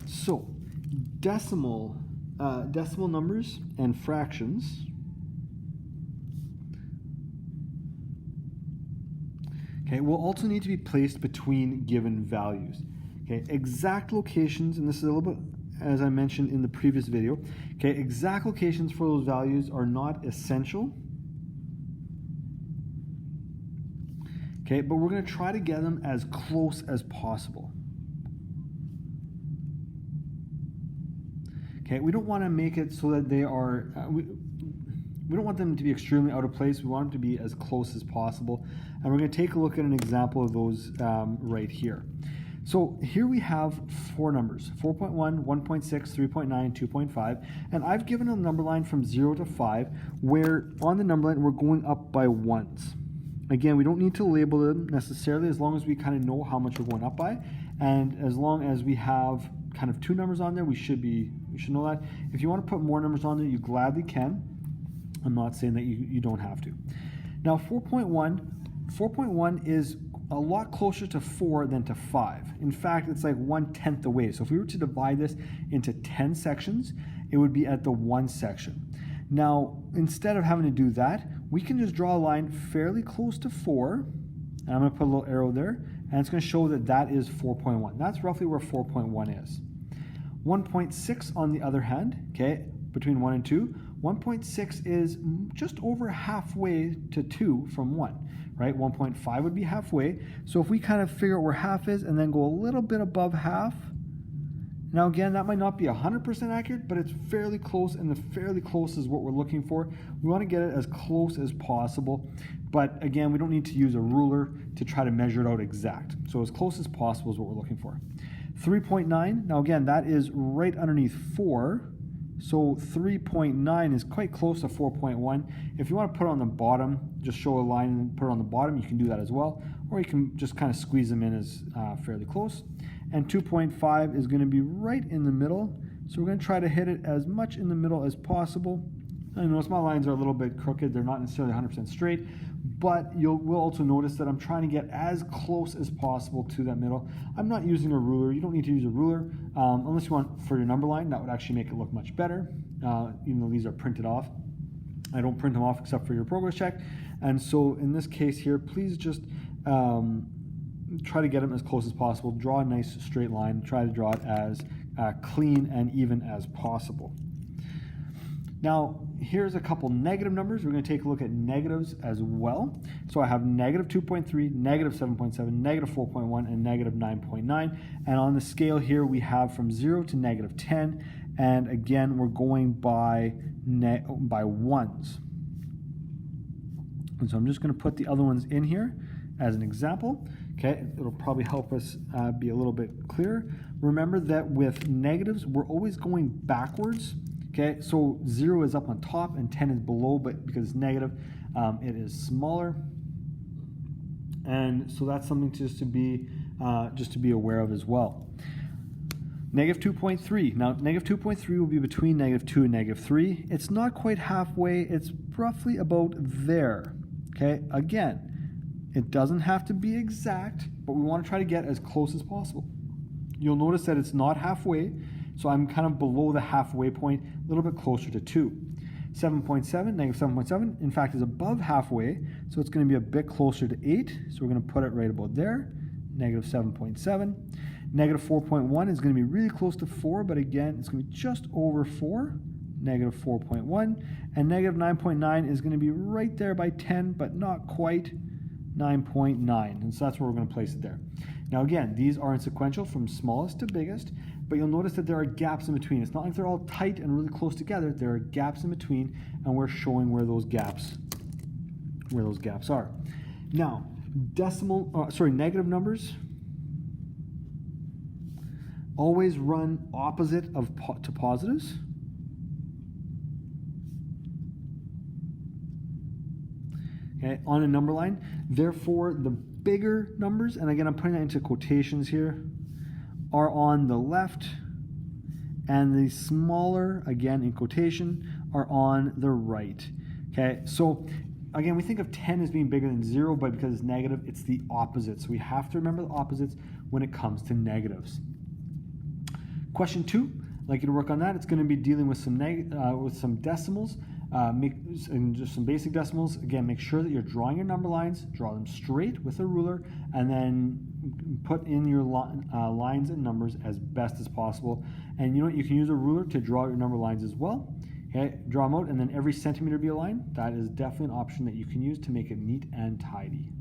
So decimal numbers and fractions. Okay, will also need to be placed between given values. Okay, exact locations, and this is a little bit as I mentioned in the previous video. Okay, exact locations for those values are not essential. Okay, but we're going to try to get them as close as possible. Okay, we don't want to make it so that they are, we don't want them to be extremely out of place. We want them to be as close as possible. And we're going to take a look at an example of those right here. So here we have four numbers, 4.1, 1.6, 3.9, 2.5. And I've given a number line from 0 to 5, where on the number line we're going up by ones. Again, we don't need to label them necessarily, as long as we kind of know how much we're going up by. And as long as we have kind of two numbers on there, we should know that. If you want to put more numbers on there, you gladly can. I'm not saying that you don't have to. Now 4.1 is a lot closer to 4 than to 5. In fact, it's like 1/10 away. So if we were to divide this into 10 sections, it would be at the 1 section. Now, instead of having to do that, we can just draw a line fairly close to 4. And I'm going to put a little arrow there, and it's going to show that that is 4.1. That's roughly where 4.1 is. 1.6 on the other hand, okay, between 1 and 2, 1.6 is just over halfway to 2 from 1, right? 1.5 would be halfway. So if we kind of figure out where half is and then go a little bit above half, now again, that might not be 100% accurate, but it's fairly close, and the fairly close is what we're looking for. We want to get it as close as possible, but again, we don't need to use a ruler to try to measure it out exact. So as close as possible is what we're looking for. 3.9, now again, that is right underneath 4, so 3.9 is quite close to 4.1. If you want to put it on the bottom, just show a line and put it on the bottom, you can do that as well, or you can just kind of squeeze them in as fairly close. And 2.5 is going to be right in the middle, so we're going to try to hit it as much in the middle as possible. I notice my lines are a little bit crooked, they're not necessarily 100% straight, but we'll also notice that I'm trying to get as close as possible to that middle. I'm not using a ruler. You don't need to use a ruler unless you want for your number line. That would actually make it look much better, even though these are printed off. I don't print them off except for your progress check. And so in this case here, please just try to get them as close as possible. Draw a nice straight line. Try to draw it as clean and even as possible. Now, here's a couple negative numbers. We're going to take a look at negatives as well. So I have negative 2.3, negative 7.7, negative 4.1, and negative 9.9. And on the scale here, we have from 0 to negative 10. And again, we're going by ones. And so I'm just going to put the other ones in here as an example. Okay, it'll probably help us be a little bit clearer. Remember that with negatives, we're always going backwards. Okay, so 0 is up on top and 10 is below, but because it's negative, it is smaller. And so that's something just to be aware of as well. Negative 2.3. Now, negative 2.3 will be between negative 2 and negative 3. It's not quite halfway. It's roughly about there. Okay, again, it doesn't have to be exact, but we want to try to get as close as possible. You'll notice that it's not halfway, so I'm kind of below the halfway point, a little bit closer to 2. 7.7, negative 7.7, in fact, is above halfway, so it's going to be a bit closer to 8, so we're going to put it right about there, negative 7.7. Negative 4.1 is going to be really close to 4, but again, it's going to be just over 4, negative 4.1. And negative 9.9 is going to be right there by 10, but not quite, 9.9. And so that's where we're going to place it there. Now again, these are in sequential from smallest to biggest, but you'll notice that there are gaps in between. It's not like they're all tight and really close together. There are gaps in between, and we're showing where those gaps are. Now, negative numbers always run opposite to positives. Okay, on a number line. Therefore, the bigger numbers, and again, I'm putting that into quotations here, are on the left, and the smaller, again in quotation, are on the right. Okay, so again, we think of 10 as being bigger than 0, but because it's negative, it's the opposite. So we have to remember the opposites when it comes to negatives. Question 2, I'd like you to work on that. It's going to be dealing with some decimals, and just some basic decimals. Again, make sure that you're drawing your number lines, draw them straight with a ruler, and then put in your lines and numbers as best as possible. And you know what? You can use a ruler to draw your number lines as well. Okay, draw them out, and then every centimeter be a line. That is definitely an option that you can use to make it neat and tidy.